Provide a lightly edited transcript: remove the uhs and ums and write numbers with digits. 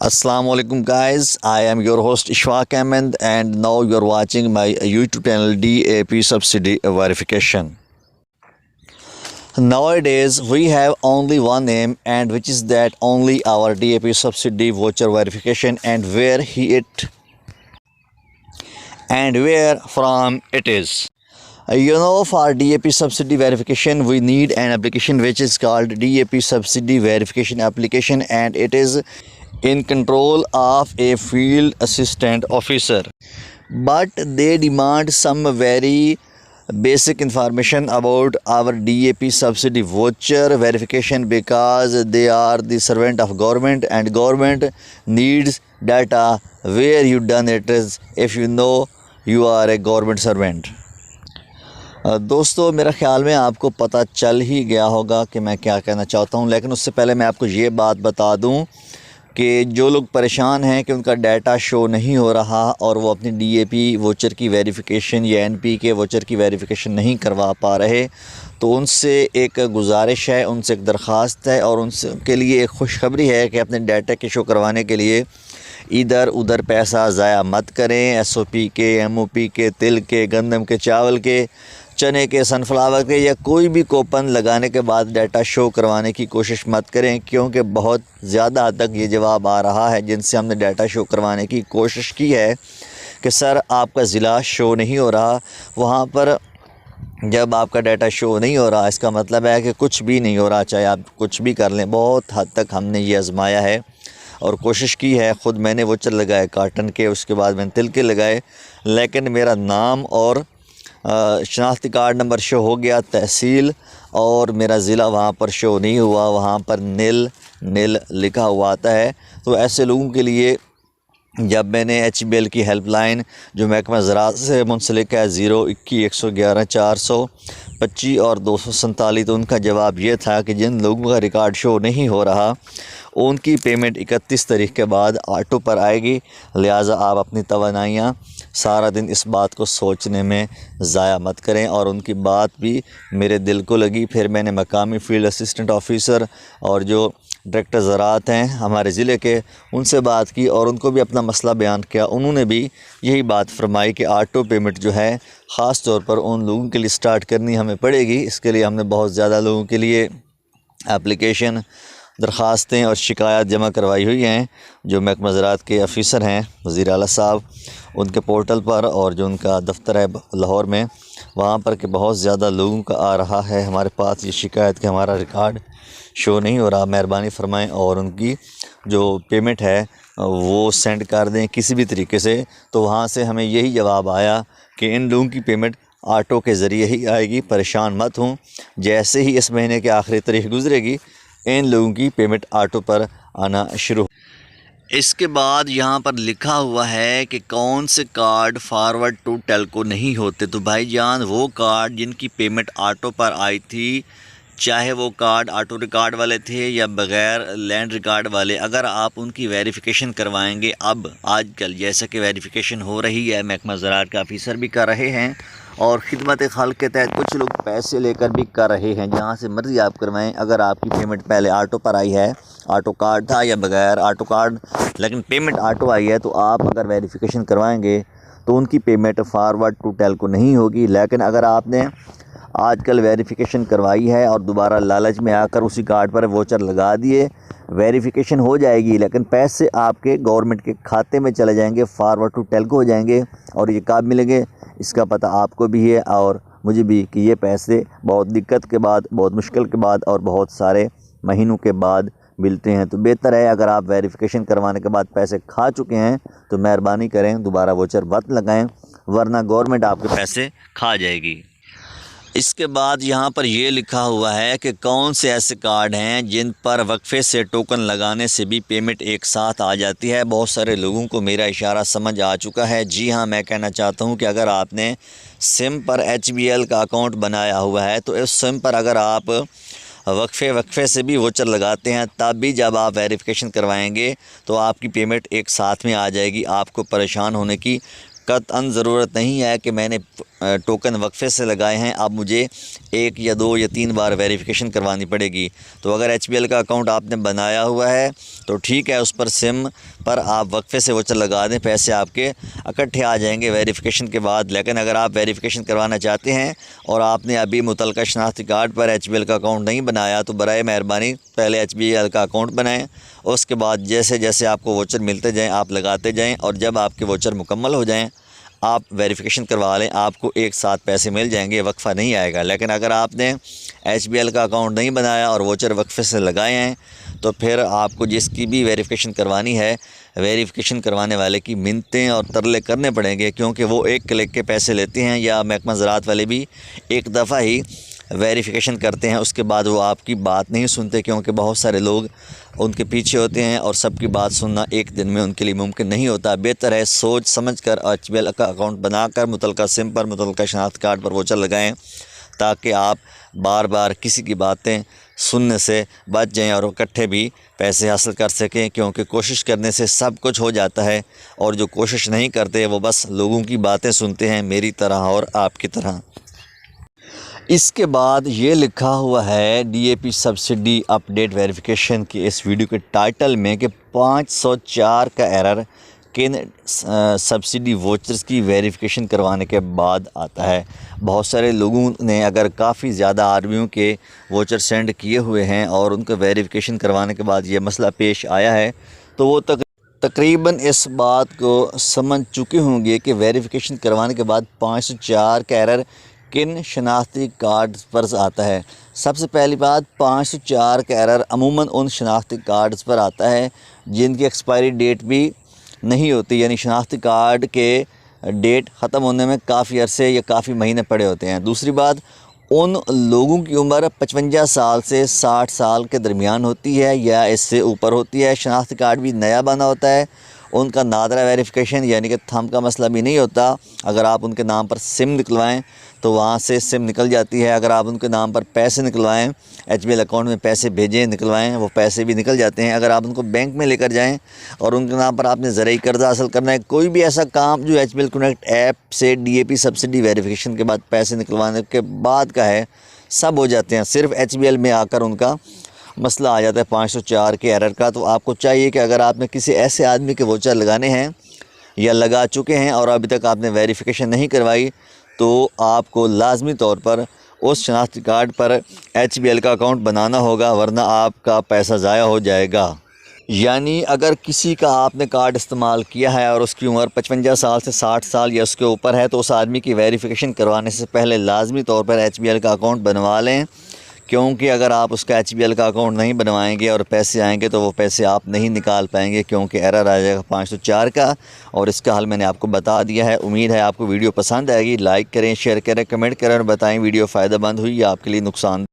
Assalamu alaikum guys, I am your host Ishfaq Ahmed and now you are watching my YouTube channel DAP Subsidy Verification. Nowadays we have only one aim, and which is that only our DAP Subsidy Voucher Verification and where from it is. For DAP subsidy verification, we need an application which is called DAP Subsidy Verification Application, and it is in control of a field assistant officer. But they demand some very basic information about our DAP subsidy voucher verification because they are the servant of government, and government needs data where you done it is if you know you are a government servant. دوستو میرا خیال میں آپ کو پتہ چل ہی گیا ہوگا کہ میں کیا کہنا چاہتا ہوں، لیکن اس سے پہلے میں آپ کو یہ بات بتا دوں کہ جو لوگ پریشان ہیں کہ ان کا ڈیٹا شو نہیں ہو رہا اور وہ اپنی ڈی اے پی ووچر کی ویریفیکیشن یا این پی کے ووچر کی ویریفیکیشن نہیں کروا پا رہے، تو ان سے ایک گزارش ہے، ان سے ایک درخواست ہے اور ان کے لیے ایک خوشخبری ہے کہ اپنے ڈیٹا کے شو کروانے کے لیے ادھر ادھر پیسہ ضائع مت کریں۔ ایس او پی کے، ایم او پی کے، تل کے، گندم کے، چاول کے، چنے کے، سن فلاور کے یا کوئی بھی کوپن لگانے کے بعد ڈیٹا شو کروانے کی کوشش مت کریں، کیونکہ بہت زیادہ حد تک یہ جواب آ رہا ہے جن سے ہم نے ڈیٹا شو کروانے کی کوشش کی ہے کہ سر آپ کا ضلع شو نہیں ہو رہا۔ وہاں پر جب آپ کا ڈیٹا شو نہیں ہو رہا اس کا مطلب ہے کہ کچھ بھی نہیں ہو رہا، چاہے آپ کچھ بھی کر لیں۔ بہت حد تک ہم نے یہ آزمایا ہے اور کوشش کی ہے، خود میں نے ووچر لگائے کاٹن کے، اس کے بعد میں نے تل کے لگائے، لیکن میرا نام اور شناختی کارڈ نمبر شو ہو گیا تحصیل، اور میرا ضلع وہاں پر شو نہیں ہوا، وہاں پر نل لکھا ہوا آتا ہے۔ تو ایسے لوگوں کے لیے جب میں نے ایچ بی ایل کی ہیلپ لائن جو محکمہ زراعت سے منسلک ہے 021114025 اور 247، تو ان کا جواب یہ تھا کہ جن لوگوں کا ریکارڈ شو نہیں ہو رہا ان کی پیمنٹ 31 تاریخ کے بعد آٹو پر آئے گی، لہٰذا آپ اپنی توانائیاں سارا دن اس بات کو سوچنے میں ضائع مت کریں۔ اور ان کی بات بھی میرے دل کو لگی۔ پھر میں نے مقامی فیلڈ اسسٹنٹ آفیسر اور جو ڈائریکٹر زراعت ہیں ہمارے ضلع کے، ان سے بات کی اور ان کو بھی اپنا مسئلہ بیان کیا۔ انہوں نے بھی یہی بات فرمائی کہ آٹو پیمنٹ جو ہے خاص طور پر ان لوگوں کے لیے سٹارٹ کرنی ہمیں پڑے گی۔ اس کے لیے ہم نے بہت زیادہ لوگوں کے لیے اپلیکیشن، درخواستیں اور شکایات جمع کروائی ہوئی ہیں۔ جو محکمہ زراعت کے افیسر ہیں وزیر اعلیٰ صاحب، ان کے پورٹل پر اور جو ان کا دفتر ہے لاہور میں، وہاں پر کہ بہت زیادہ لوگوں کا آ رہا ہے ہمارے پاس یہ شکایت کہ ہمارا ریکارڈ شو نہیں ہو رہا۔ مہربانی فرمائیں اور ان کی جو پیمنٹ ہے وہ سینڈ کر دیں کسی بھی طریقے سے۔ تو وہاں سے ہمیں یہی جواب آیا کہ ان لوگوں کی پیمنٹ آٹو کے ذریعے ہی آئے گی، پریشان مت ہوں، جیسے ہی اس مہینے کے آخری تاریخ گزرے گی ان لوگوں کی پیمنٹ آٹو پر آنا شروع۔ اس کے بعد یہاں پر لکھا ہوا ہے کہ کون سے کارڈ فارورڈ ٹو ٹیلکو نہیں ہوتے۔ تو بھائی جان، وہ کارڈ جن کی پیمنٹ آٹو پر آئی تھی، چاہے وہ کارڈ آٹو ریکارڈ والے تھے یا بغیر لینڈ ریکارڈ والے، اگر آپ ان کی ویریفیکیشن کروائیں گے، اب آج کل جیسا کہ ویریفیکیشن ہو رہی ہے، محکمہ زراعت کے آفیسر بھی کر رہے ہیں اور خدمت خلق کے تحت کچھ لوگ پیسے لے کر بھی کر رہے ہیں، جہاں سے مرضی آپ کروائیں۔ اگر آپ کی پیمنٹ پہلے آٹو پر آئی ہے، آٹو کارڈ تھا یا بغیر آٹو کارڈ، لیکن پیمنٹ آٹو آئی ہے، تو آپ اگر ویریفیکیشن کروائیں گے تو ان کی پیمنٹ فارورڈ ٹو ٹیلکو نہیں ہوگی۔ لیکن اگر آپ نے آج کل ویریفیکیشن کروائی ہے اور دوبارہ لالچ میں آ کر اسی کارڈ پر ووچر لگا دیے، ویریفیکیشن ہو جائے گی لیکن پیسے آپ کے گورنمنٹ کے کھاتے میں چلے جائیں گے، فارورڈ ٹو ٹیلکو ہو جائیں گے، اور یہ کب ملیں گے اس کا پتہ آپ کو بھی ہے اور مجھے بھی کہ یہ پیسے بہت دقت کے بعد، بہت مشکل کے بعد اور بہت سارے مہینوں کے بعد ملتے ہیں۔ تو بہتر ہے اگر آپ ویریفیکیشن کروانے کے بعد پیسے کھا چکے ہیں تو مہربانی کریں دوبارہ ووچر مت لگائیں، ورنہ گورنمنٹ آپ کے پیسے کھا جائے گی۔ اس کے بعد یہاں پر یہ لکھا ہوا ہے کہ کون سے ایسے کارڈ ہیں جن پر وقفے سے ٹوکن لگانے سے بھی پیمنٹ ایک ساتھ آ جاتی ہے۔ بہت سارے لوگوں کو میرا اشارہ سمجھ آ چکا ہے۔ جی ہاں، میں کہنا چاہتا ہوں کہ اگر آپ نے سم پر ایچ بی ایل کا اکاؤنٹ بنایا ہوا ہے تو اس سم پر اگر آپ وقفے سے بھی ووچر لگاتے ہیں، تب بھی جب آپ ویریفیکیشن کروائیں گے تو آپ کی پیمنٹ ایک ساتھ میں آ جائے گی۔ آپ کو پریشان ہونے کی قطعاً ضرورت نہیں ہے کہ میں نے ٹوکن وقفے سے لگائے ہیں اب مجھے 1 یا 2 یا 3 بار ویریفیکیشن کروانی پڑے گی۔ تو اگر ایچ بی ایل کا اکاؤنٹ آپ نے بنایا ہوا ہے تو ٹھیک ہے، اس پر سم پر آپ وقفے سے ووچر لگا دیں، پیسے آپ کے اکٹھے آ جائیں گے ویریفیکیشن کے بعد۔ لیکن اگر آپ ویریفیکیشن کروانا چاہتے ہیں اور آپ نے ابھی متعلقہ شناختی کارڈ پر ایچ بی ایل کا اکاؤنٹ نہیں بنایا تو برائے مہربانی پہلے ایچ بی ایل کا اکاؤنٹ بنائیں، اس کے بعد جیسے جیسے آپ کو ووچر ملتے جائیں آپ لگاتے جائیں، اور جب آپ کے ووچر مکمل ہو جائیں آپ ویریفیکیشن کروا لیں، آپ کو ایک ساتھ پیسے مل جائیں گے، وقفہ نہیں آئے گا۔ لیکن اگر آپ نے ایچ بی ایل کا اکاؤنٹ نہیں بنایا اور ووچر وقفے سے لگائے ہیں تو پھر آپ کو جس کی بھی ویریفیکیشن کروانی ہے، ویریفیکیشن کروانے والے کی منتیں اور ترلے کرنے پڑیں گے، کیونکہ وہ ایک کلک کے پیسے لیتے ہیں، یا محکمہ زراعت والے بھی ایک دفعہ ہی ویریفیکیشن کرتے ہیں، اس کے بعد وہ آپ کی بات نہیں سنتے، کیونکہ بہت سارے لوگ ان کے پیچھے ہوتے ہیں اور سب کی بات سننا ایک دن میں ان کے لیے ممکن نہیں ہوتا۔ بہتر ہے سوچ سمجھ کر ایچ بی ایل کا اکاؤنٹ بنا کر متعلقہ سم پر متعلقہ شناخت کارڈ پر ووچر لگائیں، تاکہ آپ بار بار کسی کی باتیں سننے سے بچ جائیں اور اکٹھے بھی پیسے حاصل کر سکیں، کیونکہ کوشش کرنے سے سب کچھ ہو جاتا ہے، اور جو کوشش نہیں کرتے وہ بس لوگوں کی باتیں سنتے ہیں، میری طرح اور آپ کی طرح۔ اس کے بعد یہ لکھا ہوا ہے D A P subsidy update verification کی اس ویڈیو کے ٹائٹل میں کہ 504 کا ایرر کن سبسڈی ووچرز کی ویریفیکیشن کروانے کے بعد آتا ہے۔ بہت سارے لوگوں نے اگر کافی زیادہ آدمیوں کے ووچر سینڈ کیے ہوئے ہیں اور ان کو ویریفیکیشن کروانے کے بعد یہ مسئلہ پیش آیا ہے تو وہ تقریباً اس بات کو سمجھ چکے ہوں گے کہ ویریفیکیشن کروانے کے بعد 504 کا ایرر کن شناختی کارڈز پر آتا ہے۔ سب سے پہلی بات، 504 کا ایرر عموماً ان شناختی کارڈز پر آتا ہے جن کی ایکسپائری ڈیٹ بھی نہیں ہوتی، یعنی شناختی کارڈ کے ڈیٹ ختم ہونے میں کافی عرصے یا کافی مہینے پڑے ہوتے ہیں۔ دوسری بات، ان لوگوں کی عمر 55 سال سے 60 سال کے درمیان ہوتی ہے یا اس سے اوپر ہوتی ہے، شناختی کارڈ بھی نیا بنا ہوتا ہے، ان کا نادرہ ویریفیکیشن یعنی کہ تھم کا مسئلہ بھی نہیں ہوتا۔ اگر آپ ان کے نام پر سم نکلوائیں تو وہاں سے سم نکل جاتی ہے، اگر آپ ان کے نام پر پیسے نکلوائیں، ایچ بی ایل اکاؤنٹ میں پیسے بھیجیں نکلوائیں، وہ پیسے بھی نکل جاتے ہیں۔ اگر آپ ان کو بینک میں لے کر جائیں اور ان کے نام پر آپ نے زرعی قرضہ حاصل کرنا ہے، کوئی بھی ایسا کام جو H B L connect app سے D A P subsidy verification کے بعد پیسے نکلوانے کے بعد کا ہے، سب ہو جاتے ہیں۔ صرف ایچ بی ایل میں آ کر ان کا مسئلہ آ جاتا ہے 504 کے ایرر کا۔ تو آپ کو چاہیے کہ اگر آپ نے کسی ایسے آدمی کے ووچر لگانے ہیں یا لگا چکے ہیں اور ابھی تک آپ نے ویریفیکیشن نہیں کروائی تو آپ کو لازمی طور پر اس شناختی کارڈ پر ایچ بی ایل کا اکاؤنٹ بنانا ہوگا، ورنہ آپ کا پیسہ ضائع ہو جائے گا۔ یعنی اگر کسی کا آپ نے کارڈ استعمال کیا ہے اور اس کی عمر 55 سال سے 60 سال یا اس کے اوپر ہے تو اس آدمی کی ویریفیکیشن کروانے سے پہلے لازمی طور پر ایچ بی ایل کا اکاؤنٹ بنوا لیں، کیونکہ اگر آپ اس کا ایچ بی ایل کا اکاؤنٹ نہیں بنوائیں گے اور پیسے آئیں گے تو وہ پیسے آپ نہیں نکال پائیں گے، کیونکہ ایرر آ جائے گا 504 کا۔ اور اس کا حل میں نے آپ کو بتا دیا ہے۔ امید ہے آپ کو ویڈیو پسند آئے گی، لائک کریں، شیئر کریں، کمنٹ کریں اور بتائیں ویڈیو فائدہ مند ہوئی یا آپ کے لیے نقصان